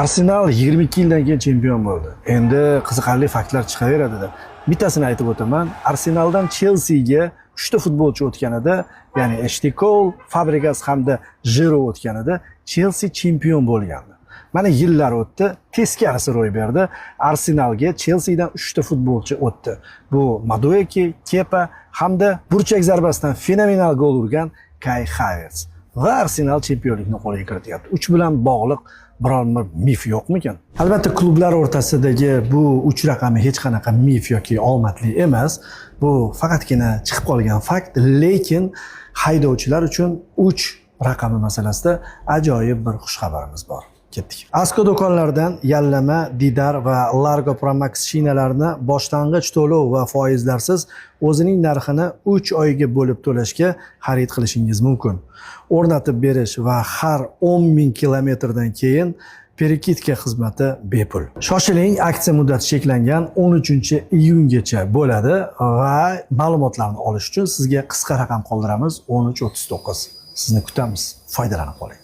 Arsenal 22 yildan keyin chempion bo'ldi. Endi qiziqarli faktlar chiqaveradi-da. Bittasini aytib o'taman. Arsenaldan Chelseaga 3 ta futbolchi o'tganida, ya'ni Ashley Cole, Fabregas hamda Giroud o'tganida Chelsea chempion bo'lgandi. Mana yillar o'tdi, teskarisi ro'y berdi. Arsenalga Chelseadan 3 ta futbolchi o'tdi. Bu Madueke, Kepa hamda burchak zarbasidan fenomenal gol urgan Kai Havertz. Va Arsenal chempionlikni qo'lga kirityapti. 3 bilan bog'liq biron bir mif yo'qmikan? Albatta klublar o'rtasidagi bu 3 raqami hech qanaqa mif yoki omadli emas. Bu faqatgina chiqib qolgan fakt, lekin haydovchilar uchun 3 raqami masalasida ajoyib bir xushxabarimiz bor. Ketdik. Asko do'konlaridan yallama, Didar va Largo Pro Max shinalarni boshlang'ich to'lov va foizlarsiz o'zining narxini 3 oyga bo'lib to'lashga xarid qilishingiz mumkin. O'rnatib berish va har 10,000 kilometrdan keyin perikitka xizmati bepul. Shoshiling, aksiya muddati cheklangan 13-iyungacha bo'ladi va ma'lumotlarni olish uchun sizga qisqa raqam qoldiramiz 1339. Sizni kutamiz. Foydalanib qoling.